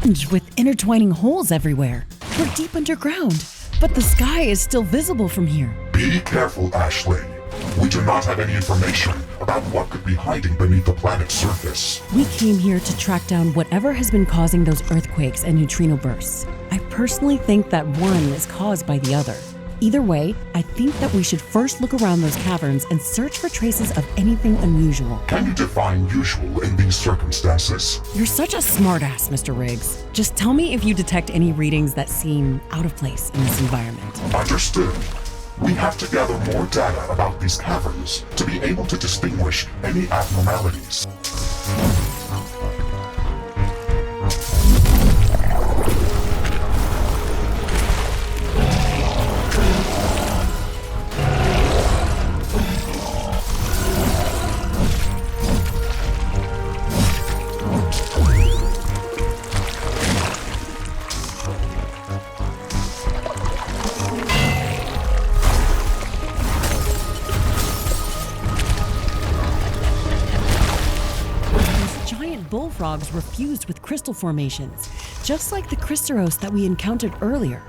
with intertwining holes everywhere. We're deep underground, but the sky is still visible from here. Be careful, Ashley. We do not have any information about what could be hiding beneath the planet's surface. We came here to track down whatever has been causing those earthquakes and neutrino bursts. I personally think that one is caused by the other. Either way, I think that we should first look around those caverns and search for traces of anything unusual. Can you define usual in these circumstances? You're such a smartass, Mr. Riggs. Just tell me if you detect any readings that seem out of place in this environment. Understood. We have to gather more data about these caverns to be able to distinguish any abnormalities. Bullfrogs were fused with crystal formations, just like the Cristeros that we encountered earlier.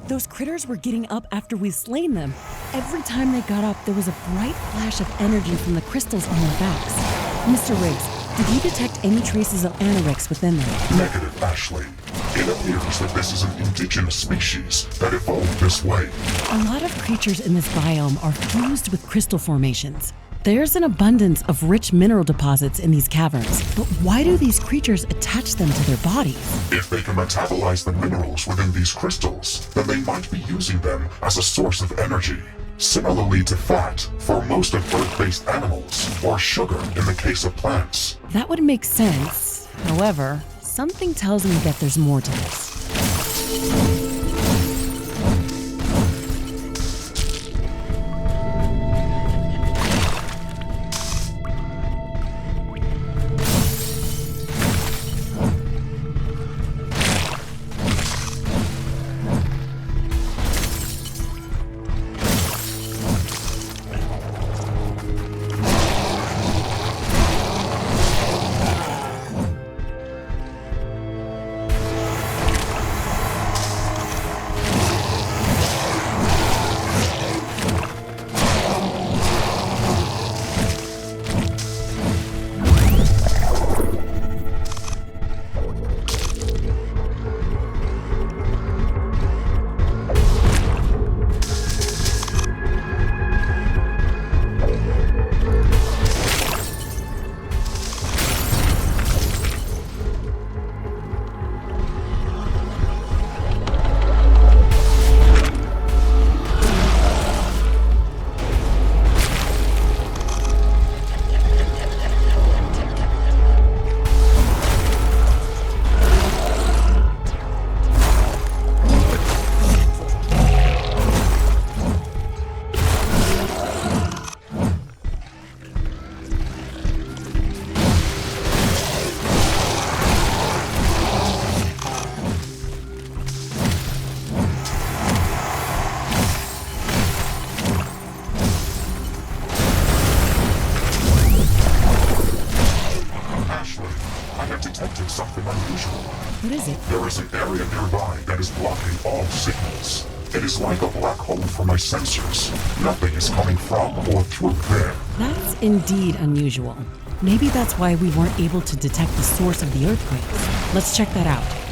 Those critters were getting up after we'd slain them. Every time they got up, there was a bright flash of energy from the crystals on their backs. Mr. Riggs, did you detect any traces of anorix within them? Negative, Ashley. It appears that this is an indigenous species that evolved this way. A lot of creatures in this biome are fused with crystal formations. There's an abundance of rich mineral deposits in these caverns, but why do these creatures attach them to their bodies? If they can metabolize the minerals within these crystals, then they might be using them as a source of energy. Similarly to fat for most of Earth-based animals, or sugar in the case of plants. That would make sense. However, something tells me that there's more to this. something unusual. What is it? There is an area nearby that is blocking all signals. It is like a black hole for my sensors. Nothing is coming from or through there. That's indeed unusual. Maybe that's why we weren't able to detect the source of the earthquakes. Let's check that out.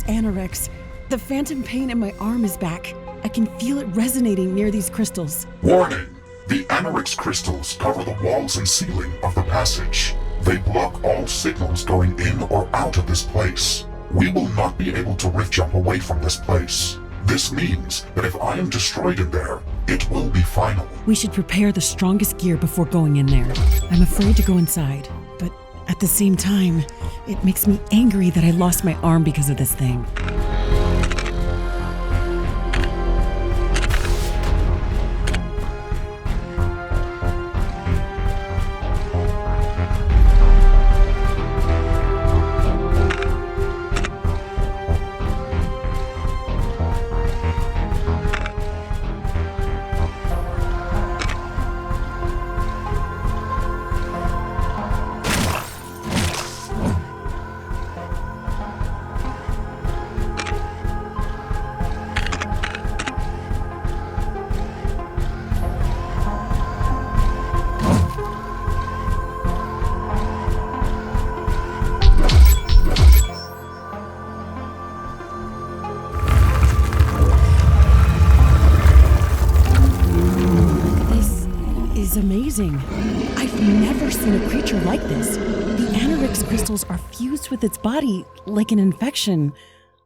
Anorex. The phantom pain in my arm is back. I can feel it resonating near these crystals. Warning! The Anorex crystals cover the walls and ceiling of the passage. They block all signals going in or out of this place. We will not be able to rift jump away from this place. This means that if I am destroyed in there, it will be final. We should prepare the strongest gear before going in there. I'm afraid to go inside, but at the same time, it makes me angry that I lost my arm because of this thing. Amazing. I've never seen a creature like this. The Anorex crystals are fused with its body like an infection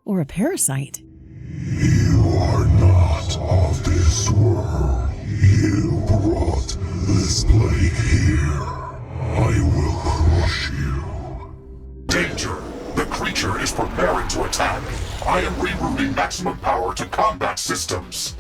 or a parasite. You are not of this world. You brought this plague here. I will crush you. Danger! The creature is preparing to attack. I am rerouting maximum power to combat systems.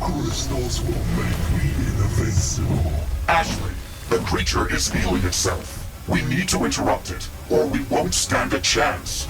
crystals will make me invincible. Ashley, the creature is healing itself. We need to interrupt it, or we won't stand a chance.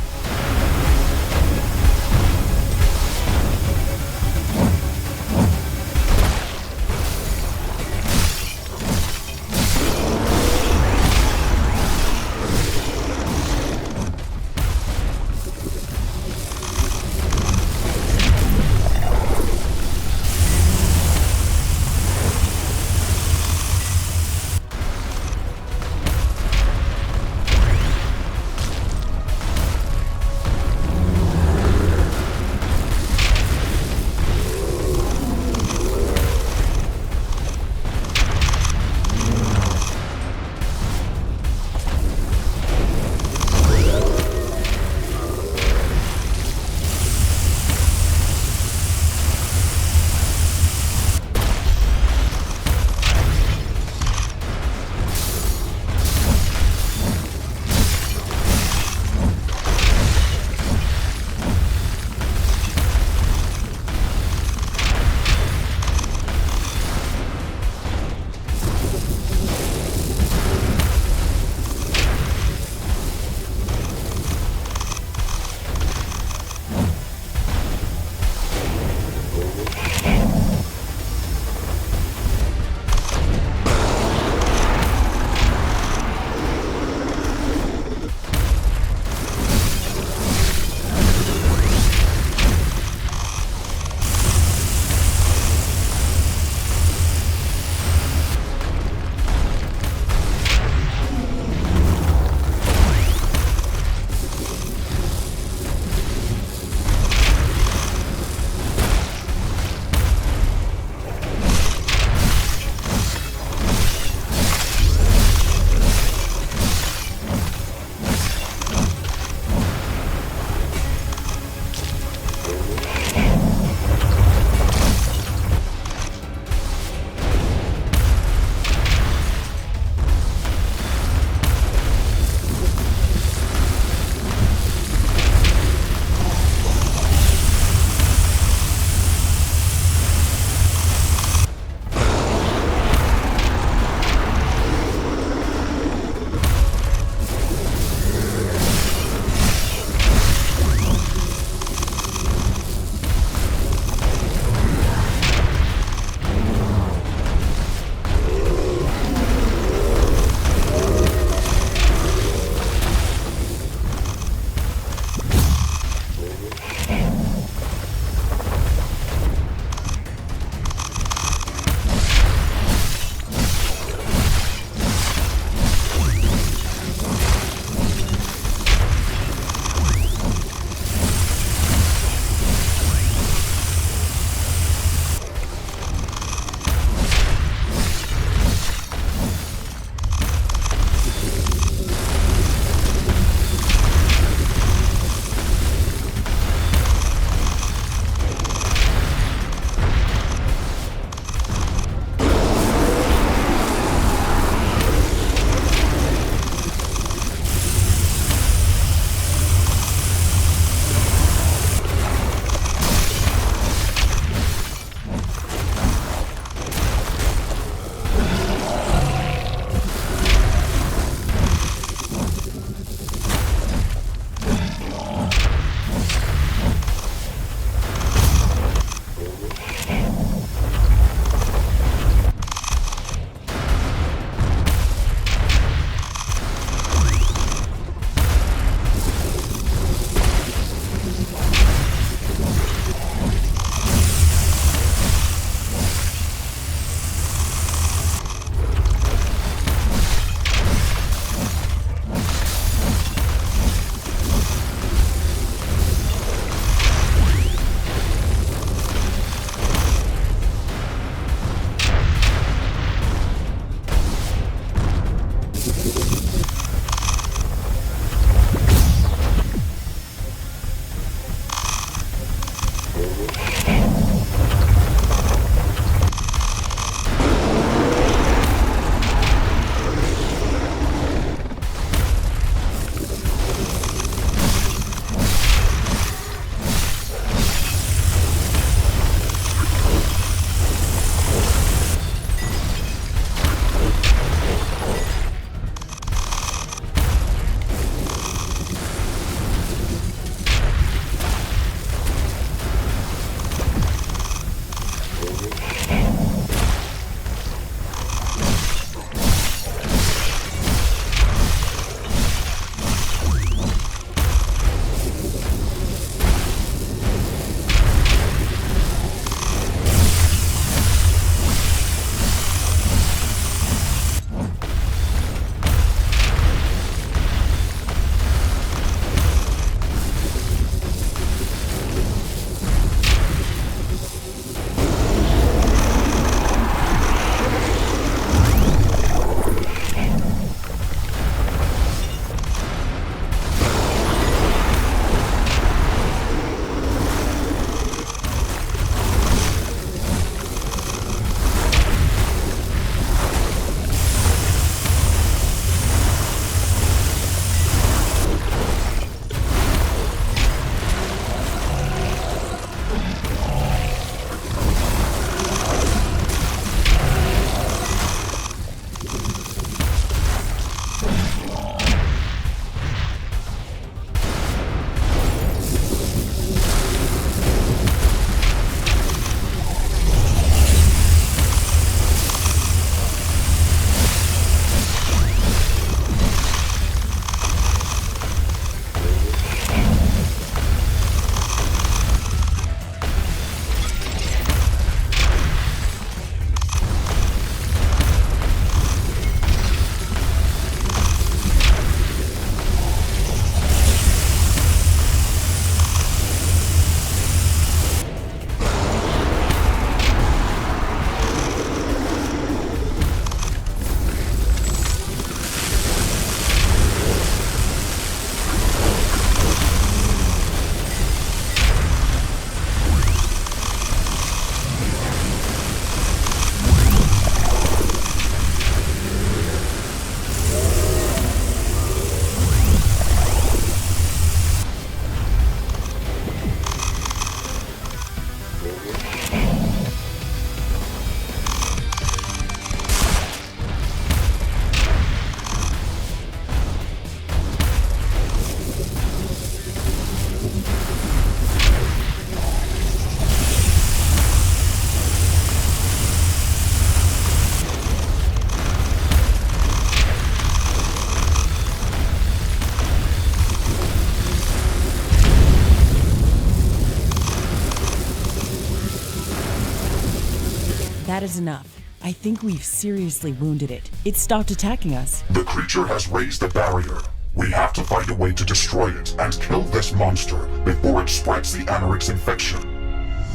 That is enough. I think we've seriously wounded it. It stopped attacking us. The creature has raised a barrier. We have to find a way to destroy it and kill this monster before it spreads the Anorix infection.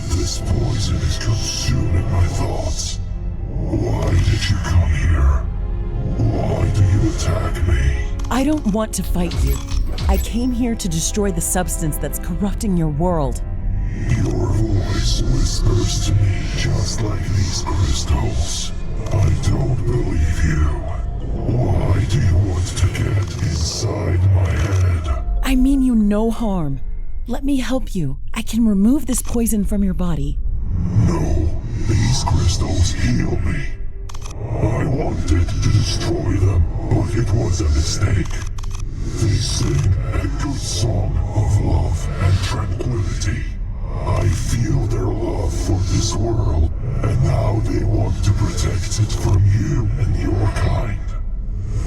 This poison is consuming my thoughts. Why did you come here? Why do you attack me? I don't want to fight you. I came here to destroy the substance that's corrupting your world. Your voice whispers to me just like these crystals. I don't believe you. Why do you want to get inside my head? I mean you no harm. Let me help you. I can remove this poison from your body. No, these crystals heal me. I wanted to destroy them, but it was a mistake. They sing a good song of love and tranquility. I feel their love for this world, and now they want to protect it from you and your kind.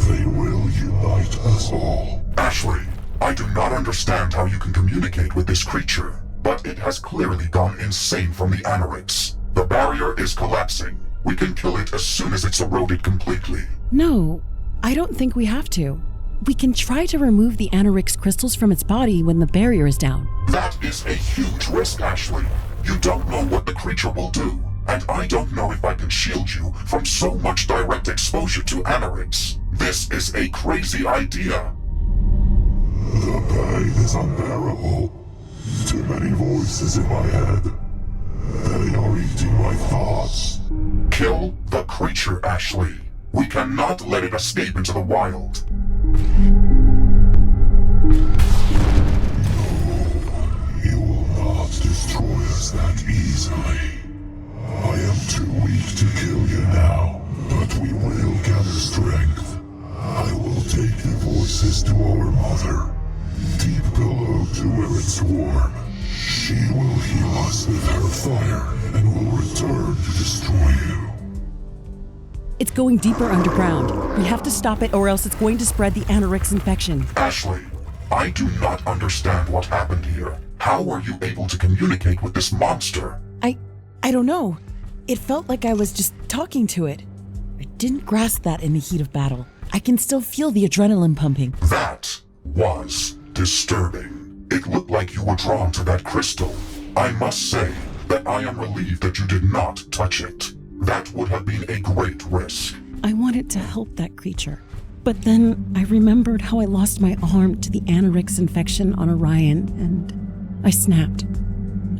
They will unite us all. Ashley, I do not understand how you can communicate with this creature, but it has clearly gone insane from the Anorix. The barrier is collapsing. We can kill it as soon as it's eroded completely. No, I don't think we have to. We can try to remove the Anorix crystals from its body when the barrier is down. That is a huge risk, Ashley. You don't know what the creature will do, and I don't know if I can shield you from so much direct exposure to Anorix. This is a crazy idea. The pain is unbearable. Too many voices in my head. They are eating my thoughts. Kill the creature, Ashley. We cannot let it escape into the wild. You will not destroy us that easily. I am too weak to kill you now, but we will gather strength. I will take the voices to our mother, deep below to where it's warm. She will heal us with her fire and will return to destroy you. It's going deeper underground. We have to stop it or else it's going to spread the Anorix infection. Ashley, I do not understand what happened here. How were you able to communicate with this monster? I don't know. It felt like I was just talking to it. I didn't grasp that in the heat of battle. I can still feel the adrenaline pumping. That was disturbing. It looked like you were drawn to that crystal. I must say that I am relieved that you did not touch it. That would have been a great risk. I wanted to help that creature. But then I remembered how I lost my arm to the Anorix infection on Orion, and I snapped.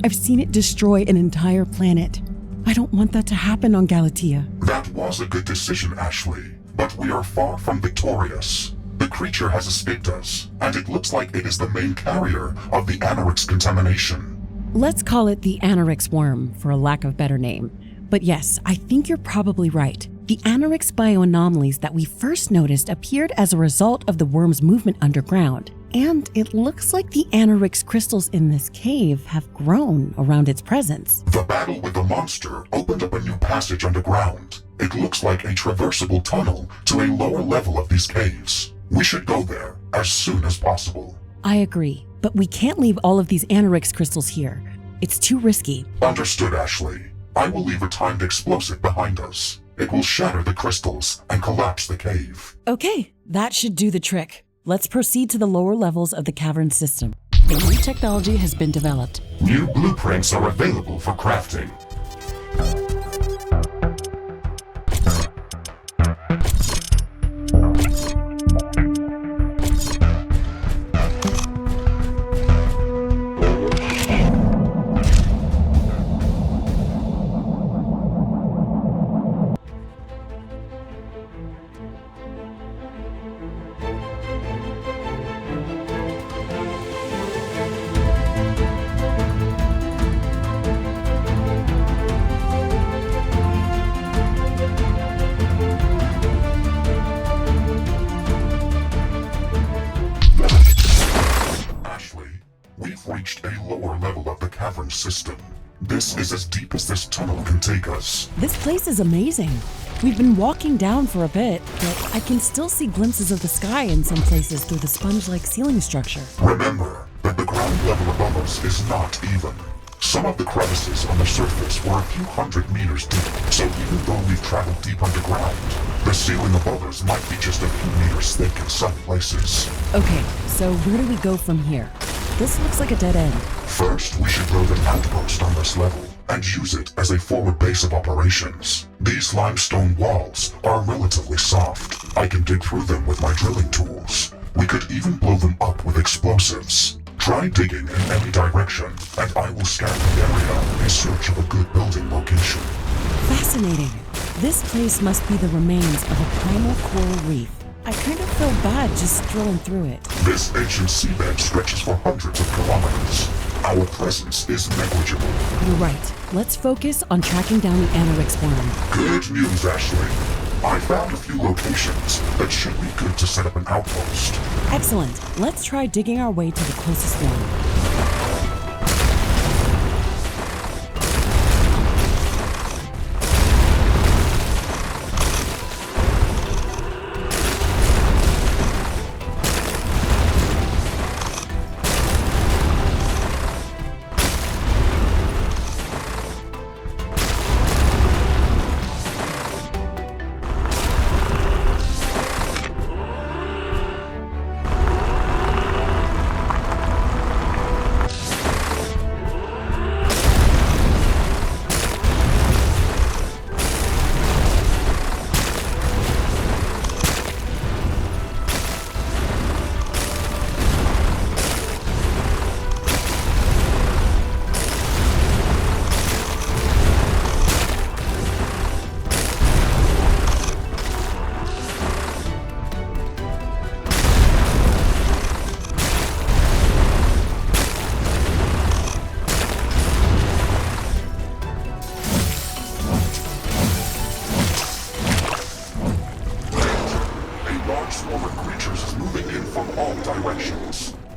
I've seen it destroy an entire planet. I don't want that to happen on Galatea. That was a good decision, Ashley. But we are far from victorious. The creature has escaped us, and it looks like it is the main carrier of the Anorix contamination. Let's call it the Anorix worm, for a lack of better name. But yes, I think you're probably right. The Anorix bioanomalies that we first noticed appeared as a result of the worm's movement underground. And it looks like the Anorix crystals in this cave have grown around its presence. The battle with the monster opened up a new passage underground. It looks like a traversable tunnel to a lower level of these caves. We should go there as soon as possible. I agree, but we can't leave all of these Anorix crystals here. It's too risky. Understood, Ashley. I will leave a timed explosive behind us. It will shatter the crystals and collapse the cave. Okay, that should do the trick. Let's proceed to the lower levels of the cavern system. The new technology has been developed. New blueprints are available for crafting. Reached a lower level of the cavern system. This is as deep as this tunnel can take us. This place is amazing. We've been walking down for a bit, but I can still see glimpses of the sky in some places through the sponge-like ceiling structure. Remember that the ground level above us is not even. Some of the crevices on the surface were a few hundred meters deep, so even though we've traveled deep underground, the ceiling above us might be just a few meters thick in some places. Okay, so where do we go from here? This looks like a dead end. First, we should build an outpost on this level and use it as a forward base of operations. These limestone walls are relatively soft. I can dig through them with my drilling tools. We could even blow them up with explosives. Try digging in any direction, and I will scan the area in search of a good building location. Fascinating. This place must be the remains of a primal coral reef. I kind of feel bad just drilling through it. This ancient seabed stretches for hundreds of kilometers. Our presence is negligible. You're right. Let's focus on tracking down the Anorix worm. Good news, Ashley. I found a few locations that should be good to set up an outpost. Excellent. Let's try digging our way to the closest one.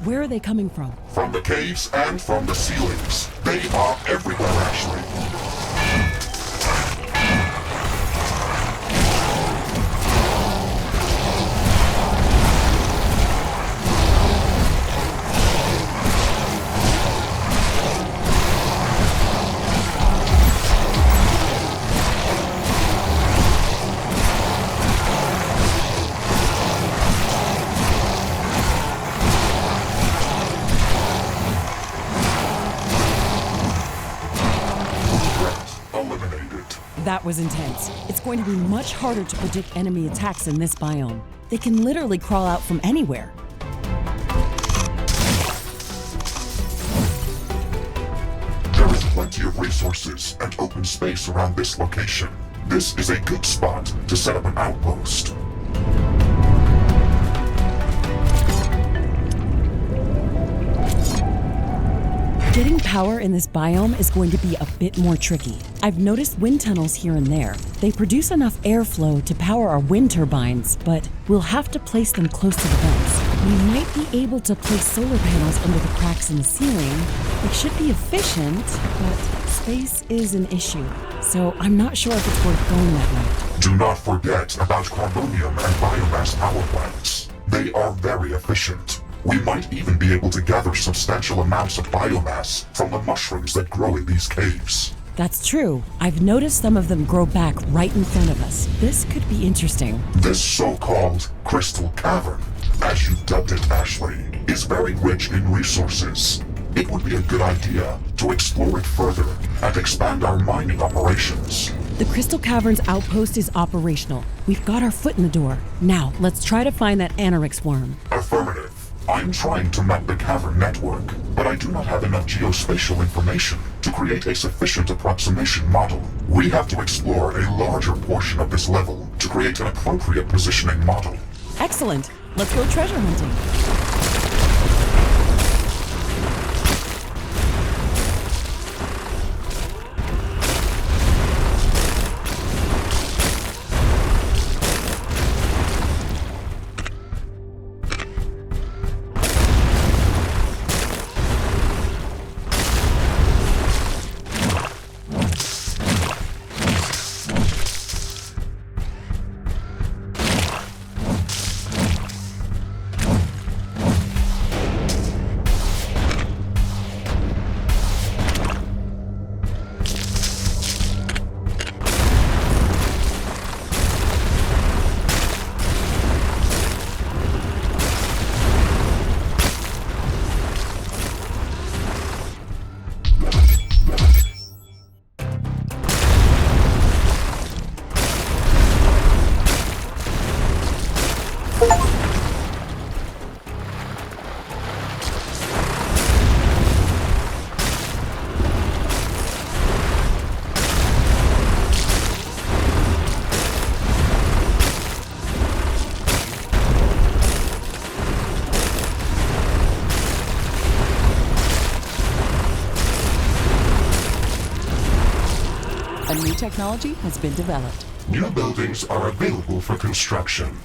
Where are they coming from? From the caves and from the ceilings. They are everywhere, Ashley. That was intense. It's going to be much harder to predict enemy attacks in this biome. They can literally crawl out from anywhere. There is plenty of resources and open space around this location. This is a good spot to set up an outpost. Getting power in this biome is going to be a bit more tricky. I've noticed wind tunnels here and there. They produce enough airflow to power our wind turbines, but we'll have to place them close to the vents. We might be able to place solar panels under the cracks in the ceiling. It should be efficient, but space is an issue, so I'm not sure if it's worth going that route. Do not forget about carbonium and biomass power plants. They are very efficient. We might even be able to gather substantial amounts of biomass from the mushrooms that grow in these caves. That's true. I've noticed some of them grow back right in front of us. This could be interesting. This so-called crystal cavern, as you dubbed it, Ashley, is very rich in resources. It would be a good idea to explore it further and expand our mining operations. The Crystal Cavern's outpost is operational. We've got our foot in the door. Now, let's try to find that Anorix worm. Affirmative. I'm trying to map the cavern network, but I do not have enough geospatial information to create a sufficient approximation model. We have to explore a larger portion of this level to create an appropriate positioning model. Excellent. Let's go treasure hunting. A new technology has been developed. New buildings are available for construction.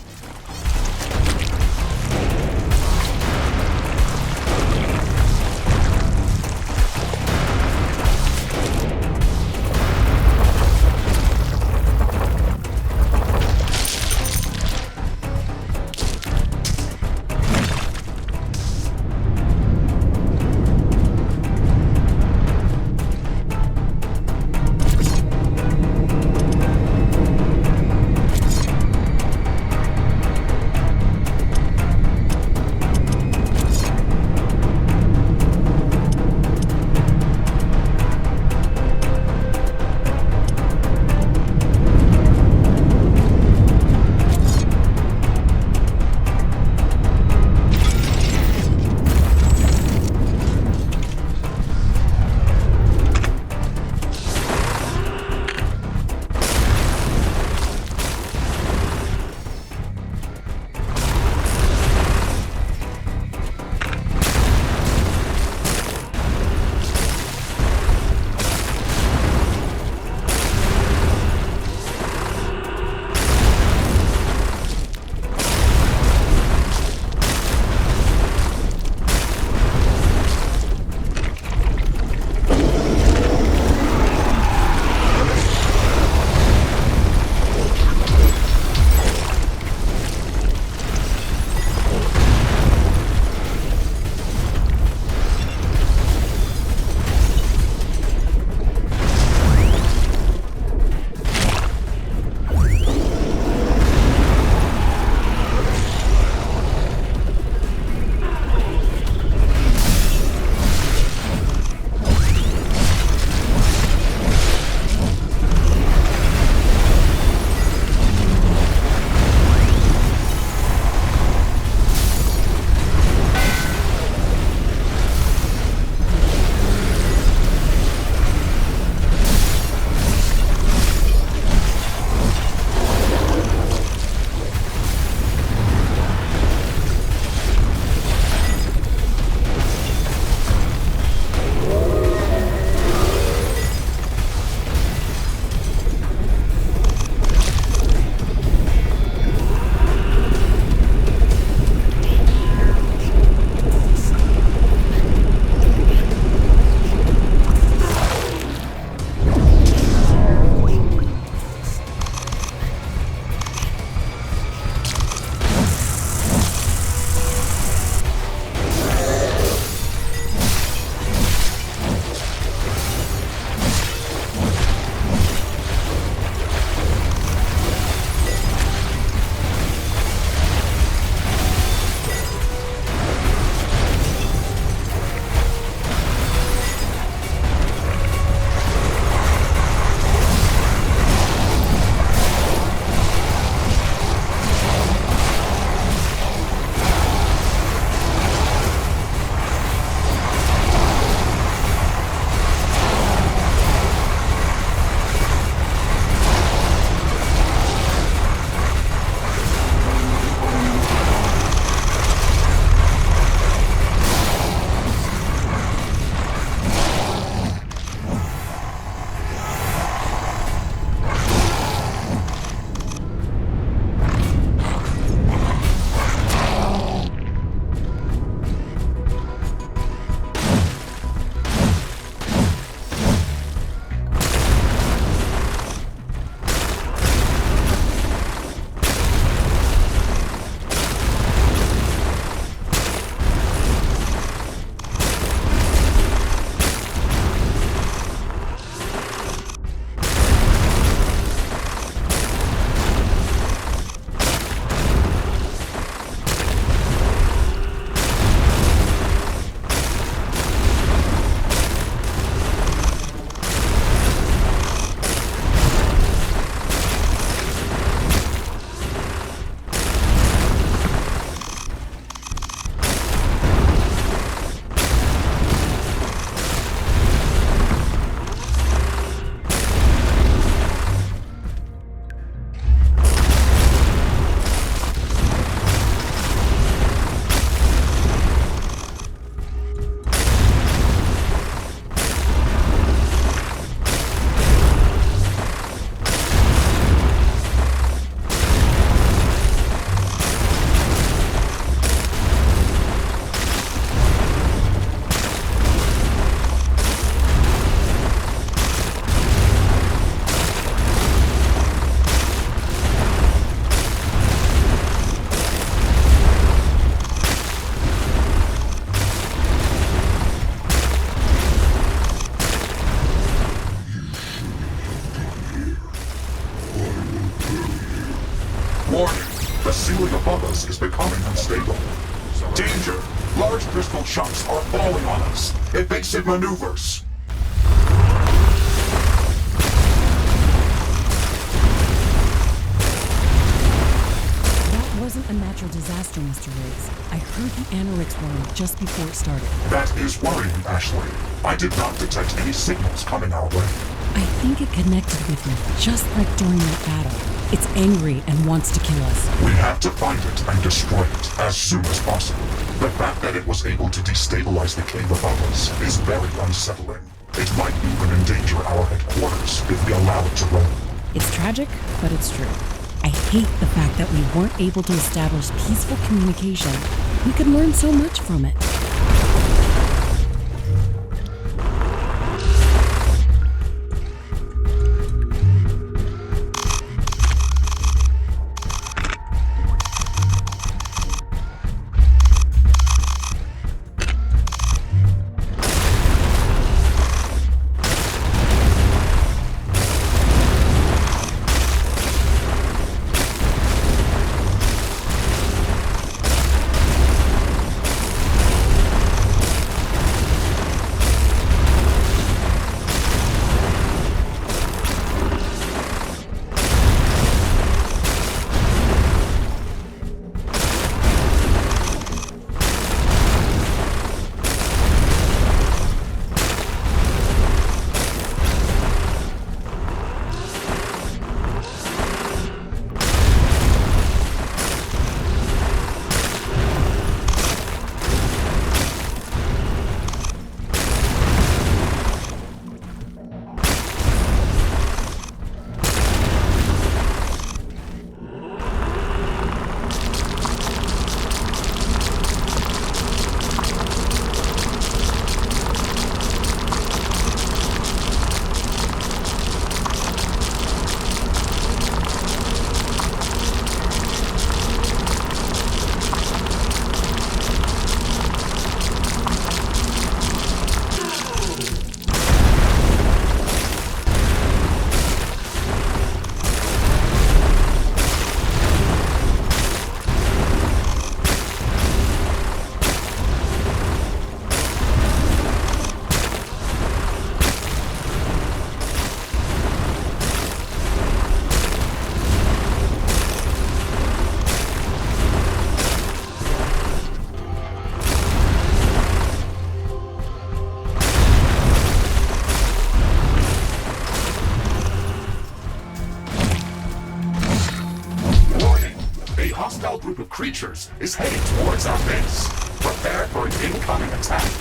Warning! The ceiling above us is becoming unstable. Danger! Large crystal chunks are falling on us. Evasive maneuvers. That wasn't a natural disaster, Mr. Riggs. I heard the anorix whirring just before it started. That is worrying, Ashley. I did not detect any signals coming our way. I think it connected with me, just like during that battle. It's angry and wants to kill us. We have to find it and destroy it as soon as possible. The fact that it was able to destabilize the cave above us is very unsettling. It might even endanger our headquarters if we allow it to roam. It's tragic, but it's true. I hate the fact that we weren't able to establish peaceful communication. We could learn so much from it. Group of creatures is heading towards our base. Prepare for an incoming attack.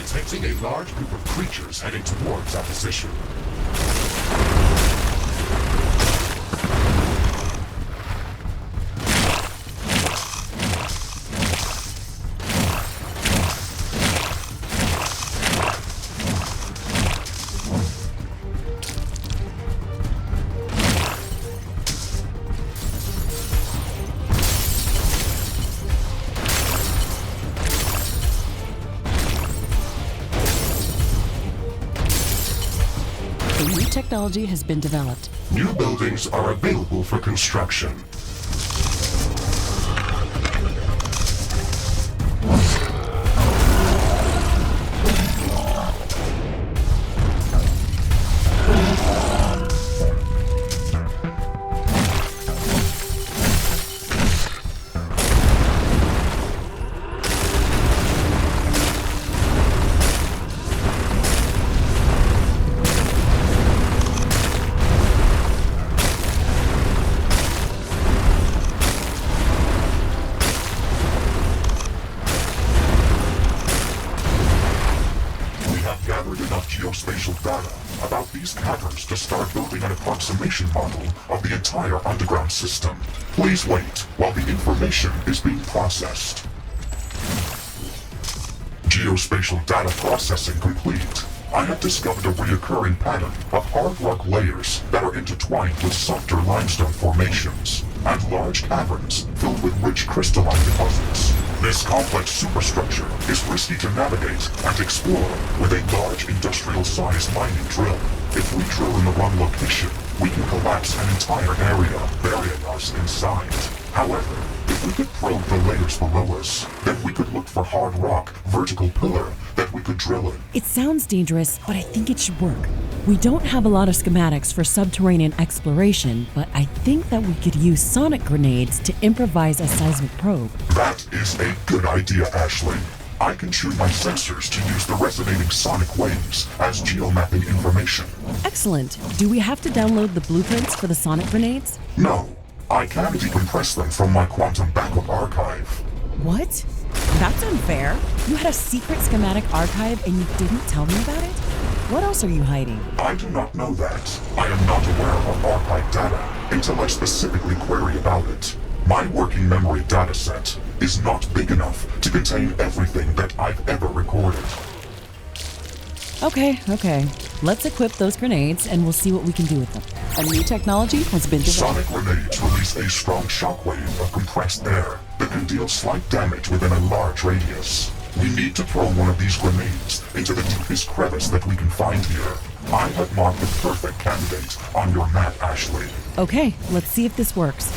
Detecting a large group of creatures heading towards our position. Technology has been developed. New buildings are available for construction. Geospatial data about these caverns to start building an approximation model of the entire underground system. Please wait while the information is being processed. Geospatial data processing complete. I have discovered a recurring pattern of hard rock layers that are intertwined with softer limestone formations and large caverns filled with rich crystalline deposits. This complex superstructure is risky to navigate and explore with a large industrial-sized mining drill. If we drill in the wrong location, we can collapse an entire area, burying us inside. However, if we could probe the layers below us, then we could look for hard rock, vertical pillar that we could drill in. It sounds dangerous, but I think it should work. We don't have a lot of schematics for subterranean exploration, but I think that we could use sonic grenades to improvise a seismic probe. That is a good idea, Ashley. I can tune my sensors to use the resonating sonic waves as geomapping information. Excellent. Do we have to download the blueprints for the sonic grenades? No. I can decompress them from my quantum backup archive. What? That's unfair. You had a secret schematic archive and you didn't tell me about it? What else are you hiding? I do not know that. I am not aware of archive data until I specifically query about it. My working memory dataset is not big enough to contain everything that I've ever recorded. Okay. Let's equip those grenades and we'll see what we can do with them. A new technology has been developed. Sonic grenades release a strong shockwave of compressed air that can deal slight damage within a large radius. We need to throw one of these grenades into the deepest crevice that we can find here. I have marked the perfect candidate on your map, Ashley. Okay, let's see if this works.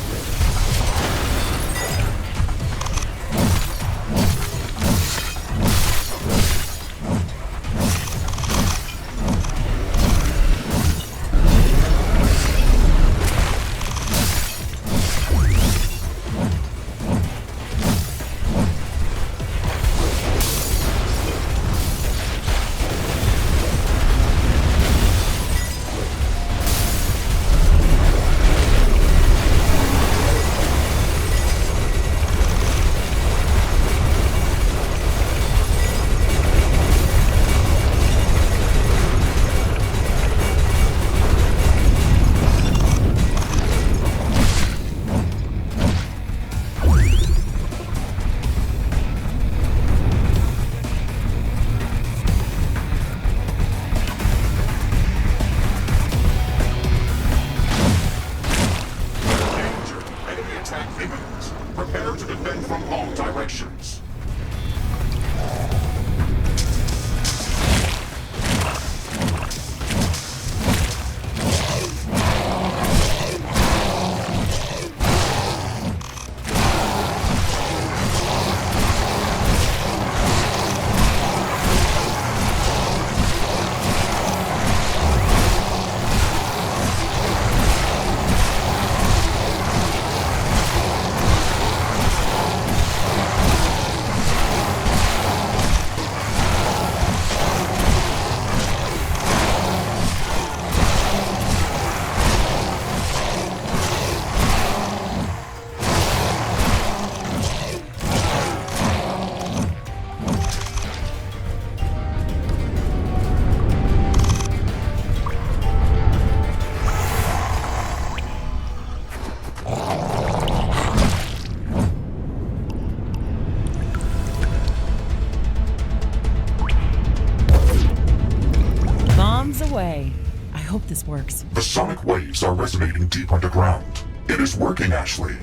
away. I hope this works. The sonic waves are resonating deep underground. It is working, Ashley.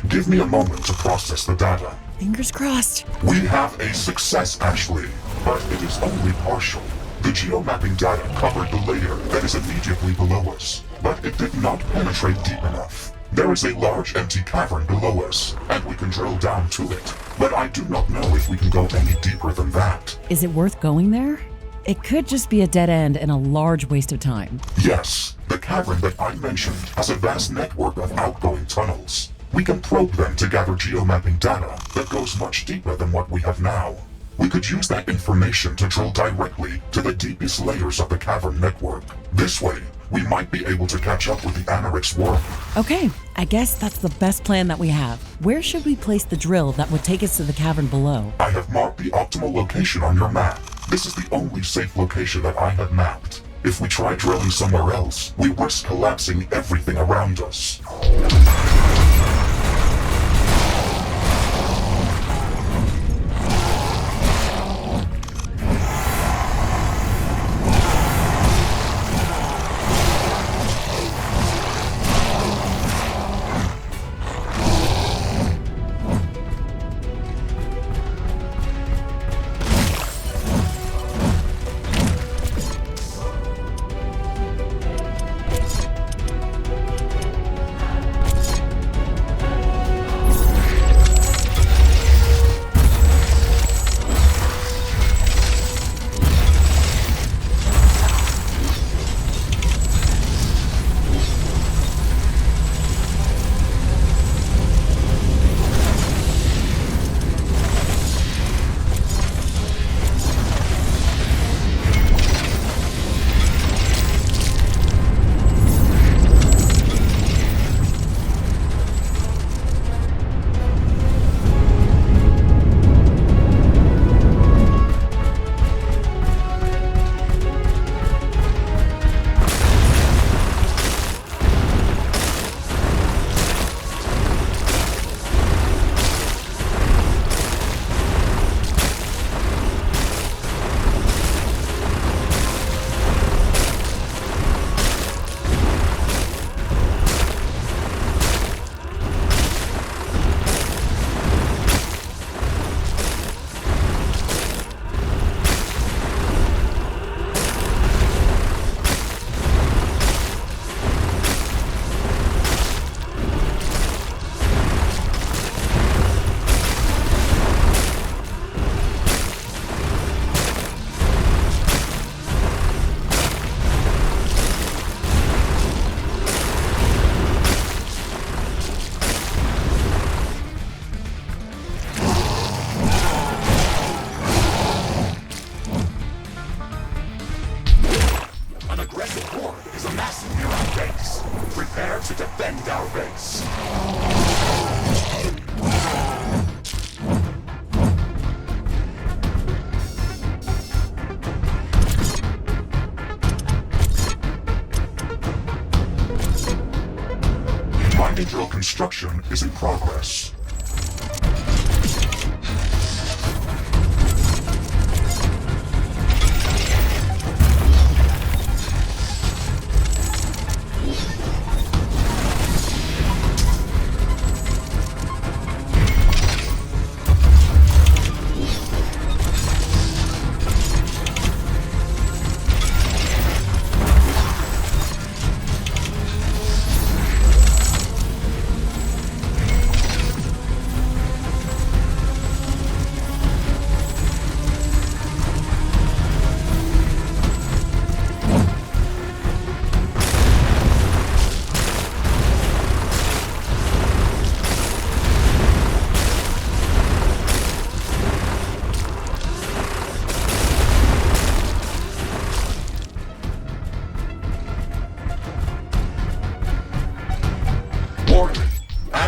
Give me a moment to process the data. Fingers crossed. We have a success, Ashley, but it is only partial. The geomapping data covered the layer that is immediately below us, but it did not penetrate deep enough. There is a large empty cavern below us, and we can drill down to it, but I do not know if we can go any deeper than that. Is it worth going there? It could just be a dead end and a large waste of time. Yes, the cavern that I mentioned has a vast network of outgoing tunnels. We can probe them to gather geomapping data that goes much deeper than what we have now. We could use that information to drill directly to the deepest layers of the cavern network. This way, we might be able to catch up with the Anorix world. Okay, I guess that's the best plan that we have. Where should we place the drill that would take us to the cavern below? I have marked the optimal location on your map. This is the only safe location that I have mapped. If we try drilling somewhere else, we risk collapsing everything around us. Drill construction is in progress.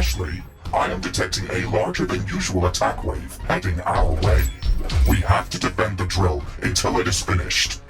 Ashley, I am detecting a larger than usual attack wave heading our way. We have to defend the drill until it is finished.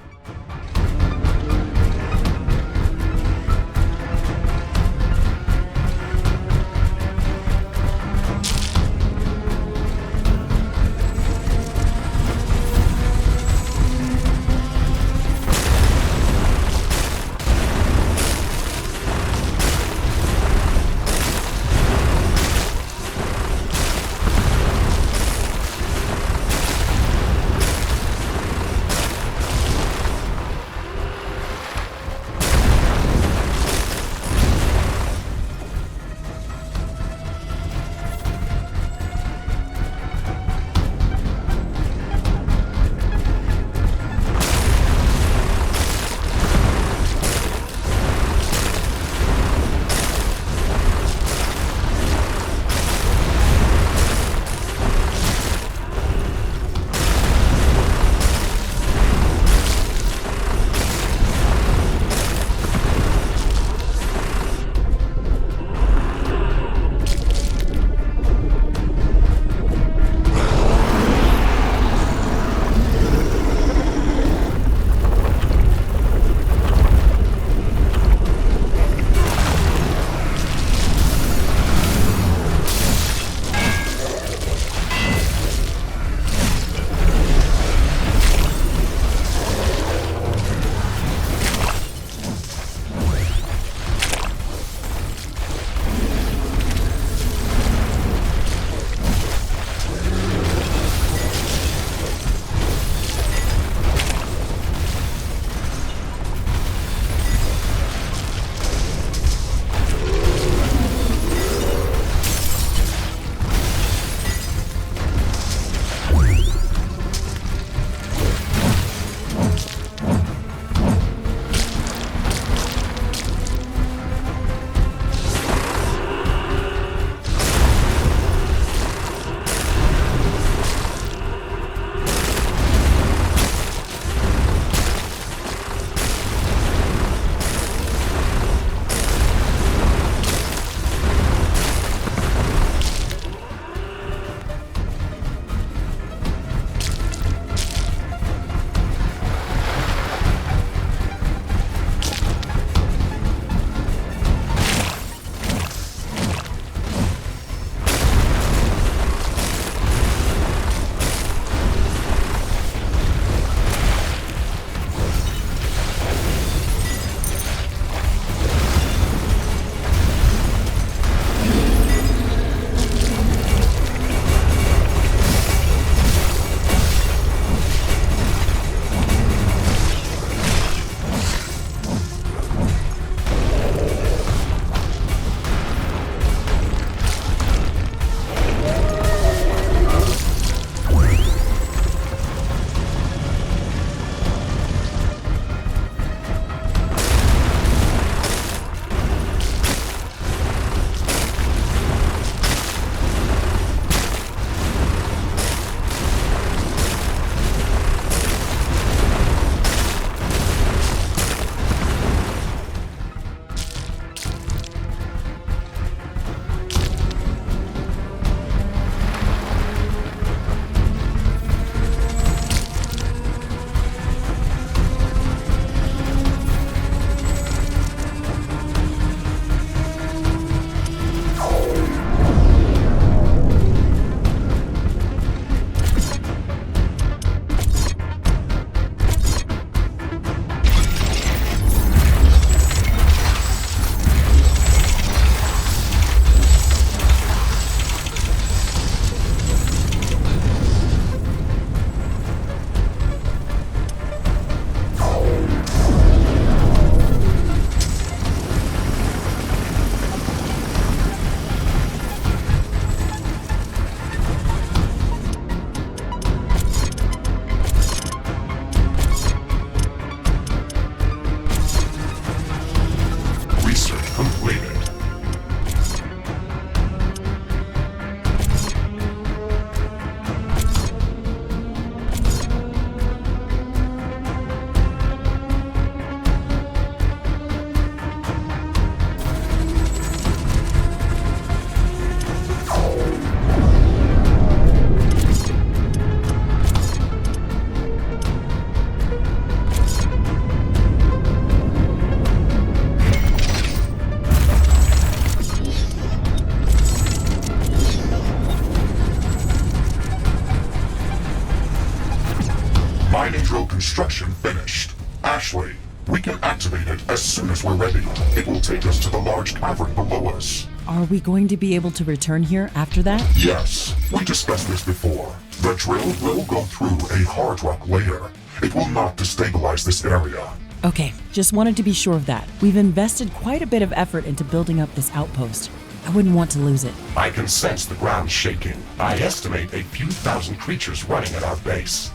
Mining drill construction finished. Ashley, we can activate it as soon as we're ready. It will take us to the large cavern below us. Are we going to be able to return here after that? Yes, we discussed this before. The drill will go through a hard rock layer. It will not destabilize this area. Okay, just wanted to be sure of that. We've invested quite a bit of effort into building up this outpost. I wouldn't want to lose it. I can sense the ground shaking. I estimate a few thousand creatures running at our base.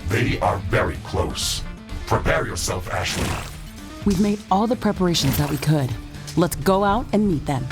They are very close. Prepare yourself, Ashley. We've made all the preparations that we could. Let's go out and meet them.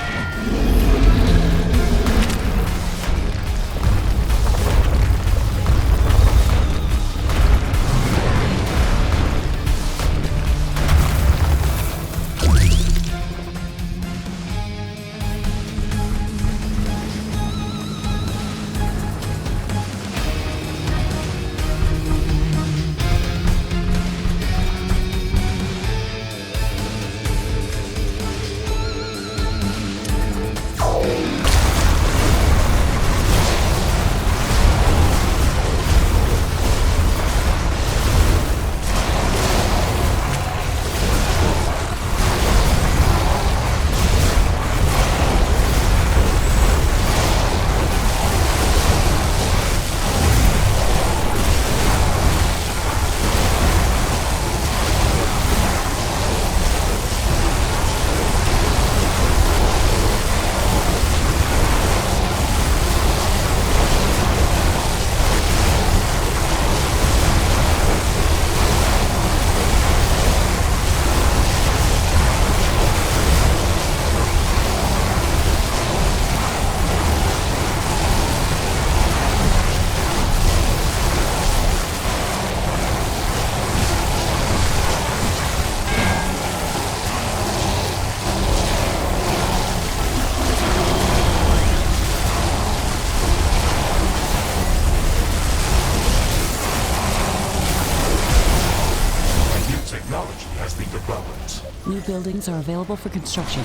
New buildings are available for construction.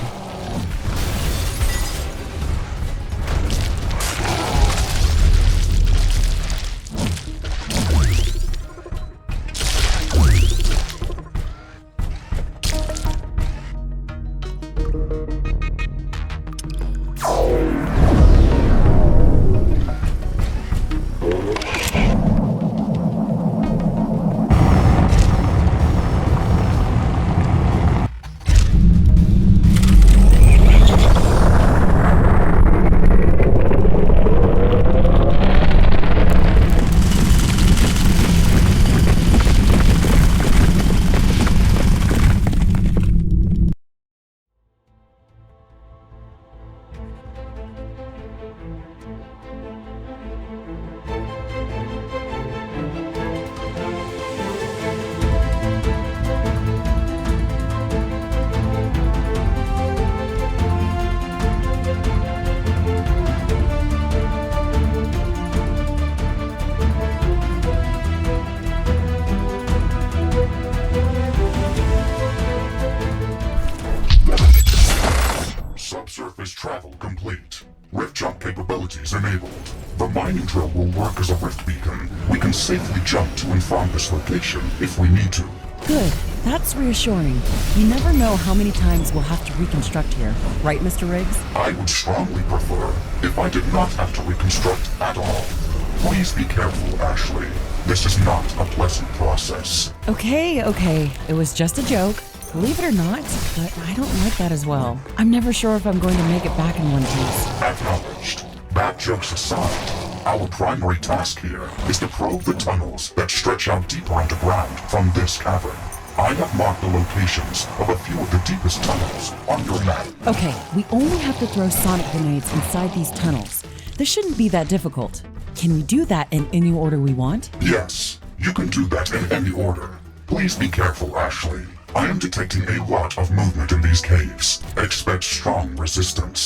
Subsurface travel complete. Rift jump capabilities enabled. The mining drill will work as a rift beacon. We can safely jump to and from this location if we need to. Good. That's reassuring. You never know how many times we'll have to reconstruct here. Right, Mr. Riggs? I would strongly prefer if I did not have to reconstruct at all. Please be careful, Ashley. This is not a pleasant process. Okay. It was just a joke. Believe it or not, but I don't like that as well. I'm never sure if I'm going to make it back in one piece. Acknowledged. Bad jokes aside, our primary task here is to probe the tunnels that stretch out deeper underground from this cavern. I have marked the locations of a few of the deepest tunnels on your map. Okay, we only have to throw sonic grenades inside these tunnels. This shouldn't be that difficult. Can we do that in any order we want? Yes, you can do that in any order. Please be careful, Ashley. I am detecting a lot of movement in these caves. Expect strong resistance.